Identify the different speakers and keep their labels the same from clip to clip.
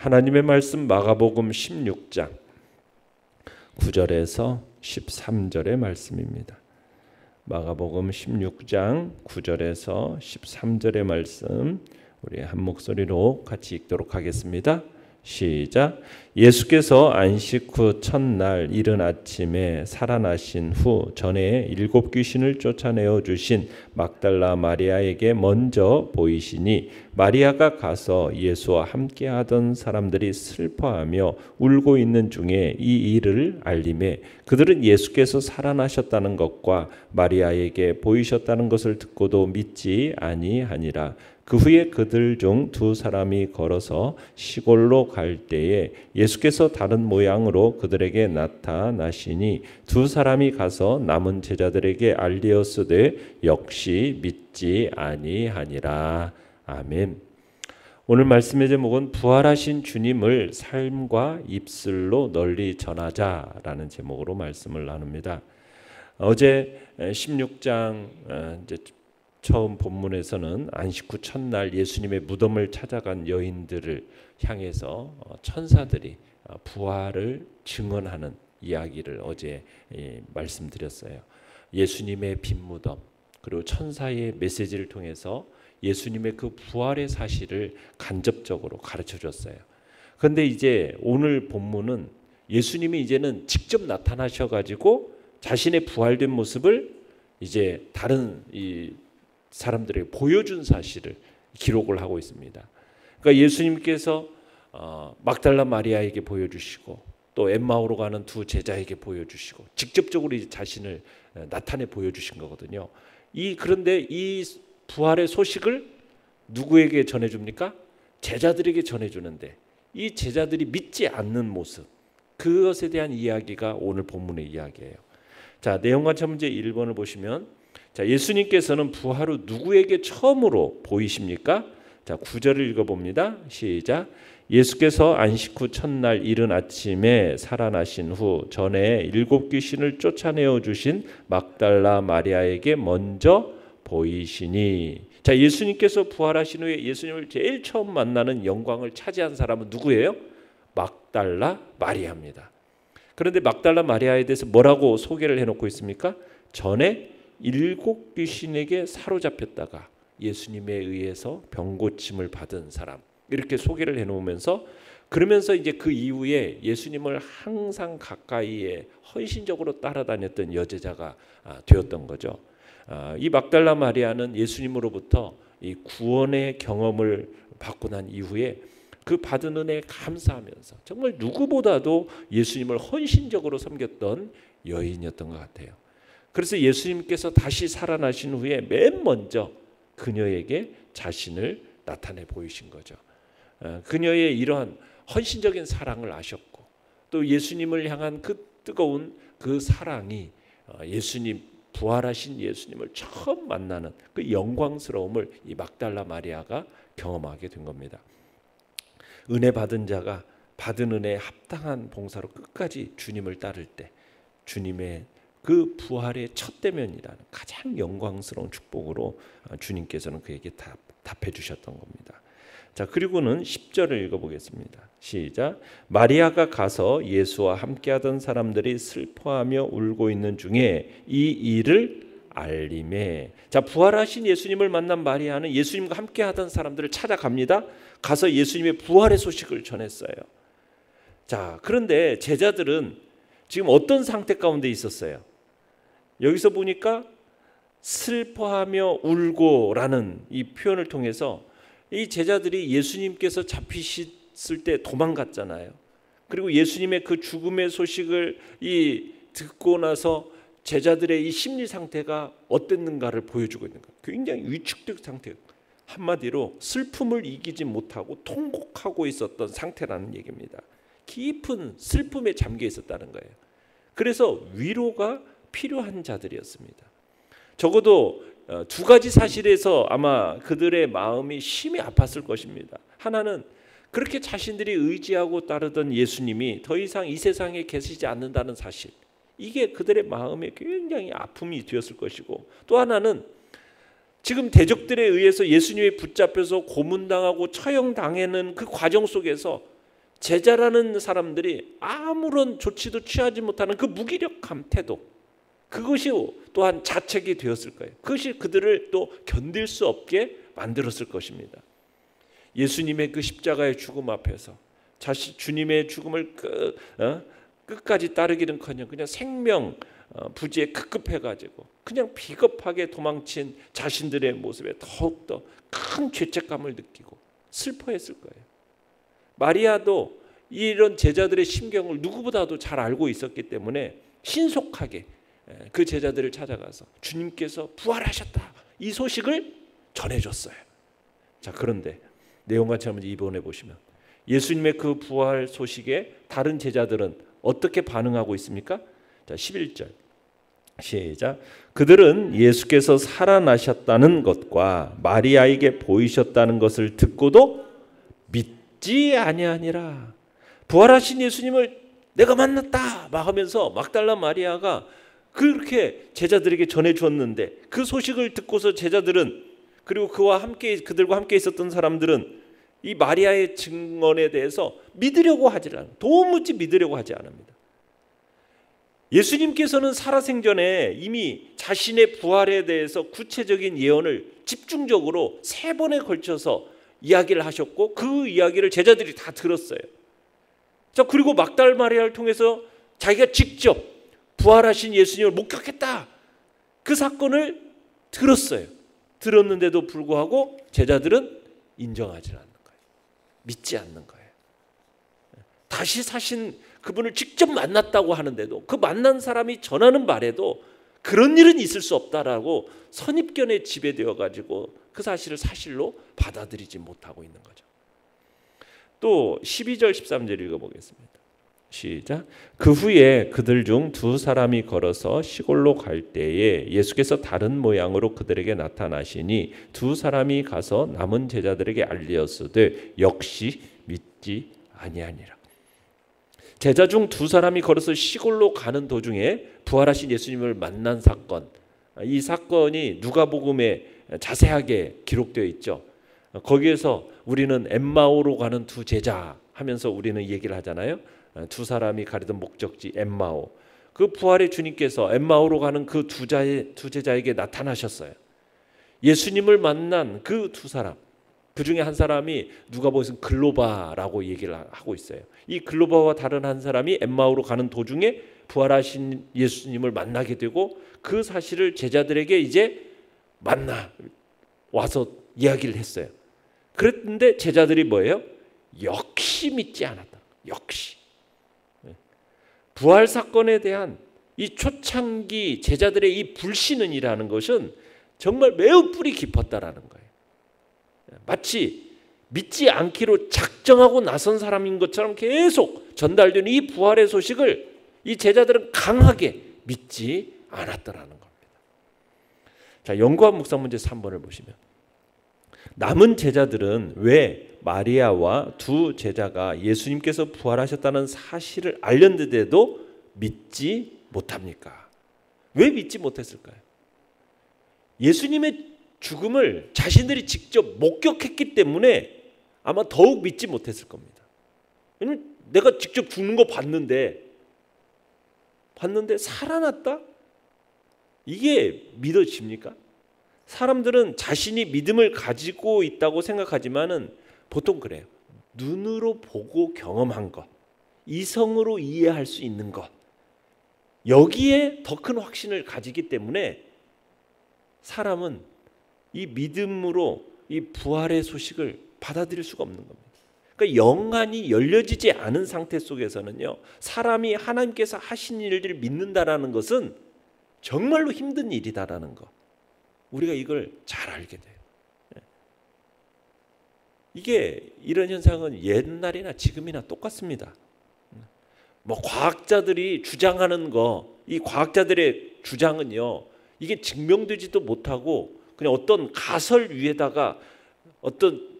Speaker 1: 하나님의 말씀 마가복음 16장 9절에서 13절의 말씀입니다. 마가복음 16장 9절에서 13절의 말씀 우리 한 목소리로 같이 읽도록 하겠습니다. 시작. 예수께서 안식 후 첫날 이른 아침에 살아나신 후 전에 7 귀신을 쫓아내어 주신 막달라 마리아에게 먼저 보이시니 마리아가 가서 예수와 함께 하던 사람들이 슬퍼하며 울고 있는 중에 이 일을 알림해 그들은 예수께서 살아나셨다는 것과 마리아에게 보이셨다는 것을 듣고도 믿지 아니하니라. 그 후에 그들 중 2 사람이 걸어서 시골로 갈 때에 예수께서 다른 모양으로 그들에게 나타나시니 2 사람이 가서 남은 제자들에게 알리었으되 역시 믿지 아니하니라. 아멘. 오늘 말씀의 제목은 부활하신 주님을 삶과 입술로 널리 전하자라는 제목으로 말씀을 나눕니다. 어제 16장 이제 처음 본문에서는 안식 후 첫날 예수님의 무덤을 찾아간 여인들을 향해서 천사들이 부활을 증언하는 이야기를 어제 말씀드렸어요. 예수님의 빈 무덤 그리고 천사의 메시지를 통해서 예수님의 그 부활의 사실을 간접적으로 가르쳐 줬어요. 그런데 이제 오늘 본문은 예수님이 이제는 직접 나타나셔 가지고 자신의 부활된 모습을 이제 다른 이 사람들에게 보여준 사실을 기록을 하고 있습니다. 그러니까 예수님께서 막달라 마리아에게 보여주시고 또 엠마오로 가는 2 제자에게 보여주시고 직접적으로 이제 자신을 나타내 보여주신 거거든요. 그런데 이 부활의 소식을 누구에게 전해줍니까? 제자들에게 전해주는데 이 제자들이 믿지 않는 모습 그것에 대한 이야기가 오늘 본문의 이야기예요. 자, 내용관찰 문제 1번을 보시면 자, 예수님께서는 부활 후 누구에게 처음으로 보이십니까? 자, 9절을 읽어봅니다. 시작. 예수께서 안식 후 첫날 이른 아침에 살아나신 후 전에 7 귀신을 쫓아내어 주신 막달라 마리아에게 먼저 보이시니. 자, 예수님께서 부활하신 후에 예수님을 제일 처음 만나는 영광을 차지한 사람은 누구예요? 막달라 마리아입니다. 그런데 막달라 마리아에 대해서 뭐라고 소개를 해놓고 있습니까? 전에 7 귀신에게 사로잡혔다가 예수님에 의해서 병고침을 받은 사람 이렇게 소개를 해놓으면서 그러면서 이제 그 이후에 예수님을 항상 가까이에 헌신적으로 따라다녔던 여제자가 되었던 거죠. 이 막달라 마리아는 예수님으로부터 이 구원의 경험을 받고 난 이후에 그 받은 은혜에 감사하면서 정말 누구보다도 예수님을 헌신적으로 섬겼던 여인이었던 것 같아요. 그래서 예수님께서 다시 살아나신 후에 맨 먼저 그녀에게 자신을 나타내 보이신 거죠. 그녀의 이러한 헌신적인 사랑을 아셨고 또 예수님을 향한 그 뜨거운 그 사랑이 예수님 부활하신 예수님을 처음 만나는 그 영광스러움을 이 막달라 마리아가 경험하게 된 겁니다. 은혜 받은 자가 받은 은혜에 합당한 봉사로 끝까지 주님을 따를 때 주님의 그 부활의 첫 대면이라는 가장 영광스러운 축복으로 주님께서는 그에게 답해 주셨던 겁니다. 자, 그리고는 10절을 읽어보겠습니다. 시작. 마리아가 가서 예수와 함께하던 사람들이 슬퍼하며 울고 있는 중에 이 일을 알림해. 자, 부활하신 예수님을 만난 마리아는 예수님과 함께하던 사람들을 찾아갑니다. 가서 예수님의 부활의 소식을 전했어요. 자, 그런데 제자들은 지금 어떤 상태 가운데 있었어요? 여기서 보니까 슬퍼하며 울고라는 이 표현을 통해서 이 제자들이 예수님께서 잡히셨을 때 도망갔잖아요. 그리고 예수님의 그 죽음의 소식을 듣고 나서 제자들의 이 심리 상태가 어땠는가를 보여주고 있는 거예요. 굉장히 위축된 상태. 한마디로 슬픔을 이기지 못하고 통곡하고 있었던 상태라는 얘기입니다. 깊은 슬픔에 잠겨 있었다는 거예요. 그래서 위로가 필요한 자들이었습니다. 적어도 2 가지 사실에서 아마 그들의 마음이 심히 아팠을 것입니다. 하나는 그렇게 자신들이 의지하고 따르던 예수님이 더 이상 이 세상에 계시지 않는다는 사실, 이게 그들의 마음에 굉장히 아픔이 되었을 것이고, 또 하나는 지금 대적들에 의해서 예수님이 붙잡혀서 고문당하고 처형당하는 그 과정 속에서 제자라는 사람들이 아무런 조치도 취하지 못하는 그 무기력한 태도, 그것이 또한 자책이 되었을 거예요. 그것이 그들을 또 견딜 수 없게 만들었을 것입니다. 예수님의 그 십자가의 죽음 앞에서 주님의 죽음을 끝까지 따르기는커녕 그냥 생명 부지에 급급해가지고 그냥 비겁하게 도망친 자신들의 모습에 더욱더 큰 죄책감을 느끼고 슬퍼했을 거예요. 마리아도 이런 제자들의 심경을 누구보다도 잘 알고 있었기 때문에 신속하게 그 제자들을 찾아가서 주님께서 부활하셨다, 이 소식을 전해줬어요. 자, 그런데 내용과 한번 이번에 보시면 예수님의 그 부활 소식에 다른 제자들은 어떻게 반응하고 있습니까? 자, 11절 시작. 그들은 예수께서 살아나셨다는 것과 마리아에게 보이셨다는 것을 듣고도 믿지 아니하니라. 부활하신 예수님을 내가 만났다 막 하면서 막달라 마리아가 그렇게 제자들에게 전해주었는데, 그 소식을 듣고서 제자들은, 그리고 그들과 함께 있었던 사람들은 이 마리아의 증언에 대해서 믿으려고 하지 않아요. 도무지 믿으려고 하지 않습니다. 예수님께서는 살아생전에 이미 자신의 부활에 대해서 구체적인 예언을 집중적으로 3번에 걸쳐서 이야기를 하셨고, 그 이야기를 제자들이 다 들었어요. 자, 그리고 막달 마리아를 통해서 자기가 직접 부활하신 예수님을 목격했다, 그 사건을 들었어요. 들었는데도 불구하고 제자들은 인정하지 않는 거예요. 믿지 않는 거예요. 다시 사신 그분을 직접 만났다고 하는데도, 그 만난 사람이 전하는 말에도 그런 일은 있을 수 없다라고 선입견에 지배되어 가지고 그 사실을 사실로 받아들이지 못하고 있는 거죠. 또 12절 13절 읽어보겠습니다. 시작. 그 후에 그들 중 2사람이 걸어서 시골로 갈 때에 예수께서 다른 모양으로 그들에게 나타나시니 2사람이 가서 남은 제자들에게 알리었으되 역시 믿지 아니하니라. 제자 중 2사람이 걸어서 시골로 가는 도중에 부활하신 예수님을 만난 사건, 이 사건이 누가복음에 자세하게 기록되어 있죠. 거기에서 우리는 엠마오로 가는 2 제자 하면서 우리는 얘기를 하잖아요. 2사람이 가려던 목적지 엠마오, 그 부활의 주님께서 엠마오로 가는 그 2 제자에게 나타나셨어요. 예수님을 만난 그 2사람, 그 중에 한 사람이 누가복음에서 글로바라고 얘기를 하고 있어요. 이 글로바와 다른 한 사람이 엠마오로 가는 도중에 부활하신 예수님을 만나게 되고, 그 사실을 제자들에게 이제 만나 와서 이야기를 했어요. 그랬는데 제자들이 뭐예요? 역시 믿지 않았다. 역시. 부활 사건에 대한 이 초창기 제자들의 이 불신은이라는 것은 정말 매우 뿌리 깊었다라는 거예요. 마치 믿지 않기로 작정하고 나선 사람인 것처럼 계속 전달되는 이 부활의 소식을 이 제자들은 강하게 믿지 않았더라는 겁니다. 자, 연구한 묵상 문제 3번을 보시면, 남은 제자들은 왜 마리아와 2 제자가 예수님께서 부활하셨다는 사실을 알렸는데도 믿지 못합니까? 왜 믿지 못했을까요? 예수님의 죽음을 자신들이 직접 목격했기 때문에 아마 더욱 믿지 못했을 겁니다. 왜냐면 내가 직접 죽는 거 봤는데 살아났다? 이게 믿어집니까? 사람들은 자신이 믿음을 가지고 있다고 생각하지만은 보통 그래요. 눈으로 보고 경험한 것, 이성으로 이해할 수 있는 것, 여기에 더 큰 확신을 가지기 때문에 사람은 이 믿음으로 이 부활의 소식을 받아들일 수가 없는 겁니다. 그러니까 영안이 열려지지 않은 상태 속에서는요, 사람이 하나님께서 하신 일들을 믿는다라는 것은 정말로 힘든 일이다라는 거, 우리가 이걸 잘 알게 돼요. 이게 이런 현상은 옛날이나 지금이나 똑같습니다. 뭐 과학자들이 주장하는 거, 이 과학자들의 주장은요, 이게 증명되지도 못하고 그냥 어떤 가설 위에다가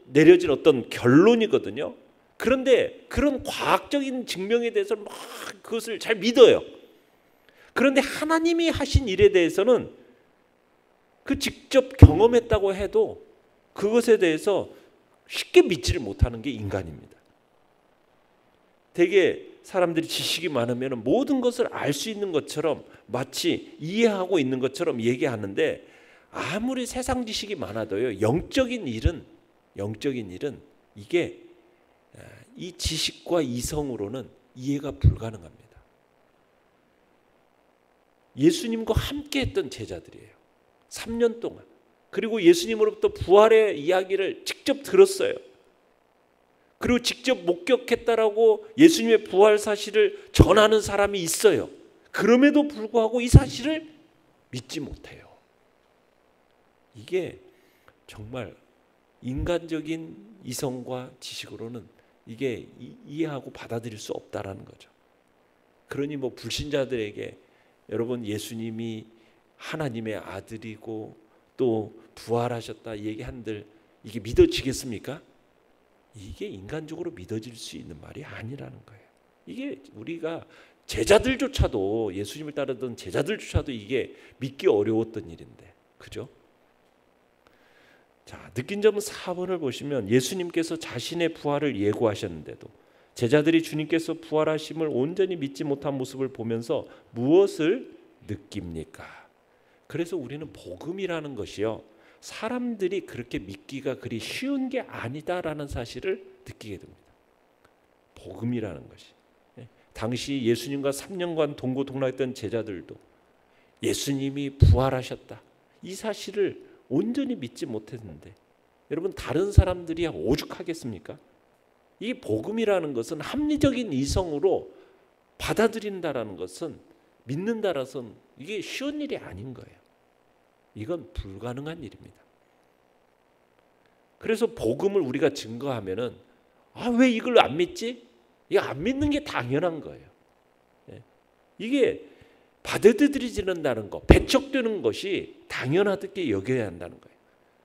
Speaker 1: 내려진 어떤 결론이거든요. 그런데 그런 과학적인 증명에 대해서 막 그것을 잘 믿어요. 그런데 하나님이 하신 일에 대해서는 그 직접 경험했다고 해도 그것에 대해서 쉽게 믿지를 못하는 게 인간입니다. 되게 사람들이 지식이 많으면 모든 것을 알 수 있는 것처럼 마치 이해하고 있는 것처럼 얘기하는데, 아무리 세상 지식이 많아도요, 영적인 일은 이게 이 지식과 이성으로는 이해가 불가능합니다. 예수님과 함께 했던 제자들이에요. 3년 동안. 그리고 예수님으로부터 부활의 이야기를 직접 들었어요. 그리고 직접 목격했다라고 예수님의 부활 사실을 전하는 사람이 있어요. 그럼에도 불구하고 이 사실을 믿지 못해요. 이게 정말 인간적인 이성과 지식으로는 이게 이해하고 받아들일 수 없다라는 거죠. 그러니 불신자들에게 여러분 예수님이 하나님의 아들이고 또 부활하셨다 얘기한들 이게 믿어지겠습니까? 이게 인간적으로 믿어질 수 있는 말이 아니라는 거예요. 이게 우리가 제자들조차도, 예수님을 따르던 제자들조차도 이게 믿기 어려웠던 일인데, 그죠? 자, 느낀 점은 4번을 보시면 예수님께서 자신의 부활을 예고하셨는데도 제자들이 주님께서 부활하심을 온전히 믿지 못한 모습을 보면서 무엇을 느낍니까? 그래서 우리는 복음이라는 것이요, 사람들이 그렇게 믿기가 그리 쉬운 게 아니다라는 사실을 느끼게 됩니다. 복음이라는 것이. 당시 예수님과 3년간 동고동락했던 제자들도 예수님이 부활하셨다, 이 사실을 온전히 믿지 못했는데, 여러분 다른 사람들이 오죽하겠습니까? 이 복음이라는 것은 합리적인 이성으로 받아들인다라는 것은, 믿는다라서는 이게 쉬운 일이 아닌 거예요. 이건 불가능한 일입니다. 그래서 복음을 우리가 증거하면은 왜 이걸 안 믿지? 이거 안 믿는 게 당연한 거예요. 이게 받아들여진다는 것, 배척되는 것이 당연하게 여겨야 한다는 거예요.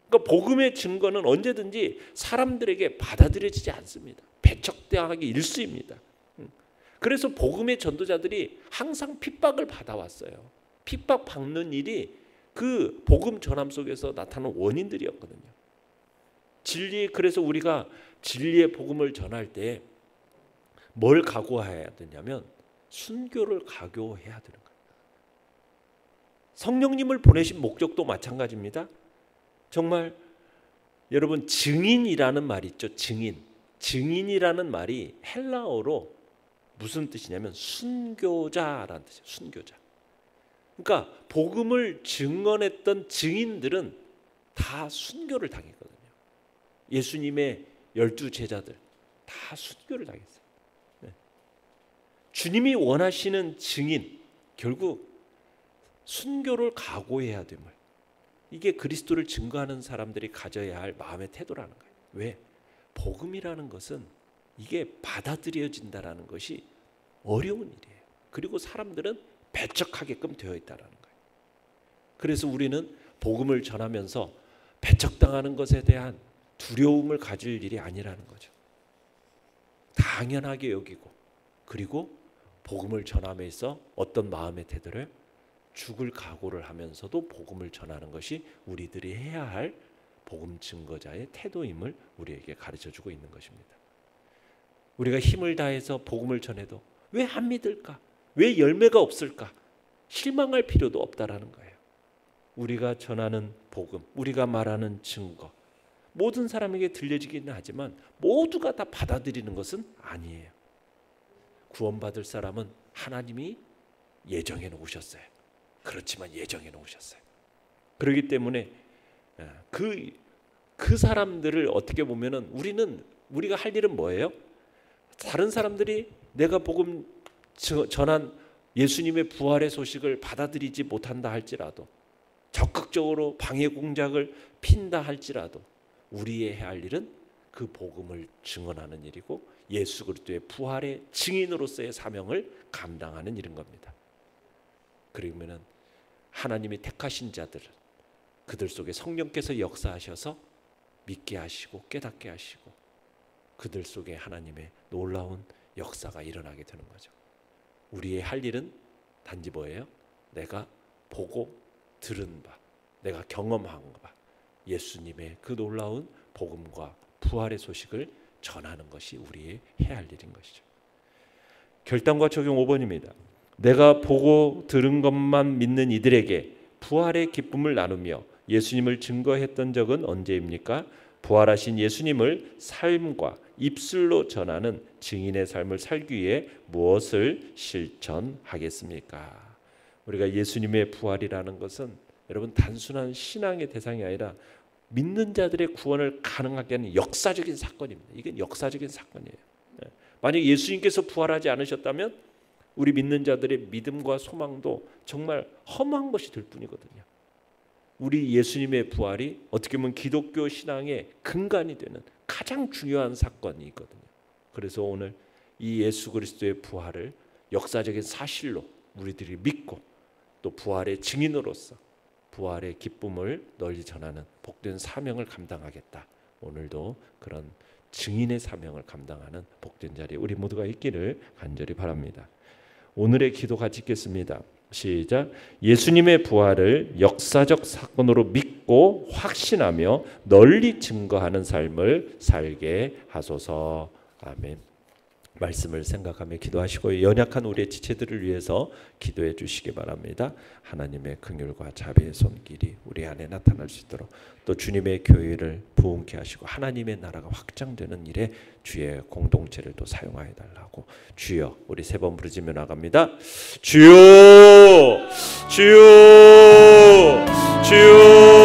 Speaker 1: 그러니까 복음의 증거는 언제든지 사람들에게 받아들여지지 않습니다. 배척당하기 일쑤입니다. 그래서 복음의 전도자들이 항상 핍박을 받아왔어요. 핍박받는 일이 그 복음 전함 속에서 나타나는 원인들이었거든요. 그래서 우리가 진리의 복음을 전할 때 뭘 각오해야 되냐면 순교를 각오해야 되는 거예요. 성령님을 보내신 목적도 마찬가지입니다. 정말 여러분 증인이라는 말이 있죠. 증인이라는 말이 헬라어로 무슨 뜻이냐면 순교자라는 뜻이에요. 순교자. 그러니까 복음을 증언했던 증인들은 다 순교를 당했거든요. 예수님의 12제자들 다 순교를 당했어요. 주님이 원하시는 증인, 결국 순교를 각오해야 됨을, 이게 그리스도를 증거하는 사람들이 가져야 할 마음의 태도라는 거예요. 왜? 복음이라는 것은 이게 받아들여진다라는 것이 어려운 일이에요. 그리고 사람들은 배척하게끔 되어 있다라는 거예요. 그래서 우리는 복음을 전하면서 배척당하는 것에 대한 두려움을 가질 일이 아니라는 거죠. 당연하게 여기고, 그리고 복음을 전함에서 어떤 마음의 태도를, 죽을 각오를 하면서도 복음을 전하는 것이 우리들이 해야 할 복음 증거자의 태도임을 우리에게 가르쳐주고 있는 것입니다. 우리가 힘을 다해서 복음을 전해도 왜 안 믿을까? 왜 열매가 없을까? 실망할 필요도 없다라는 거예요. 우리가 전하는 복음, 우리가 말하는 증거, 모든 사람에게 들려지기는 하지만 모두가 다 받아들이는 것은 아니에요. 구원받을 사람은 하나님이 예정해 놓으셨어요. 그렇지만 예정해 놓으셨어요. 그렇기 때문에 그 사람들을 어떻게 보면은 우리가 할 일은 뭐예요? 다른 사람들이 내가 복음 전한 예수님의 부활의 소식을 받아들이지 못한다 할지라도, 적극적으로 방해 공작을 핀다 할지라도, 우리의 해야 할 일은 그 복음을 증언하는 일이고 예수 그리스도의 부활의 증인으로서의 사명을 감당하는 일인 겁니다. 그러면은 하나님이 택하신 자들, 그들 속에 성령께서 역사하셔서 믿게 하시고 깨닫게 하시고 그들 속에 하나님의 놀라운 역사가 일어나게 되는 거죠. 우리의 할 일은 단지 뭐예요? 내가 보고 들은 바, 내가 경험한 바, 예수님의 그 놀라운 복음과 부활의 소식을 전하는 것이 우리의 해야 할 일인 것이죠. 결단과 적용 5번입니다. 내가 보고 들은 것만 믿는 이들에게 부활의 기쁨을 나누며 예수님을 증거했던 적은 언제입니까? 부활하신 예수님을 삶과 입술로 전하는 증인의 삶을 살기 위해 무엇을 실천하겠습니까? 우리가 예수님의 부활이라는 것은 여러분 단순한 신앙의 대상이 아니라 믿는 자들의 구원을 가능하게 하는 역사적인 사건입니다. 이게 역사적인 사건이에요. 만약 예수님께서 부활하지 않으셨다면 우리 믿는 자들의 믿음과 소망도 정말 허무한 것이 될 뿐이거든요. 우리 예수님의 부활이 어떻게 보면 기독교 신앙의 근간이 되는 가장 중요한 사건이거든요. 그래서 오늘 이 예수 그리스도의 부활을 역사적인 사실로 우리들이 믿고 또 부활의 증인으로서 부활의 기쁨을 널리 전하는 복된 사명을 감당하겠다. 오늘도 그런 증인의 사명을 감당하는 복된 자리에 우리 모두가 있기를 간절히 바랍니다. 오늘의 기도 같이 읽겠습니다. 시작. 예수님의 부활을 역사적 사건으로 믿고 확신하며 널리 증거하는 삶을 살게 하소서. 아멘. 말씀을 생각하며 기도하시고 연약한 우리의 지체들을 위해서 기도해 주시기 바랍니다. 하나님의 긍휼과 자비의 손길이 우리 안에 나타날 수 있도록 또 주님의 교회를 부흥케 하시고 하나님의 나라가 확장되는 일에 주의 공동체를 또 사용하여 달라고 주여 우리 세 번 부르짖며 나갑니다. 주여 주여 주여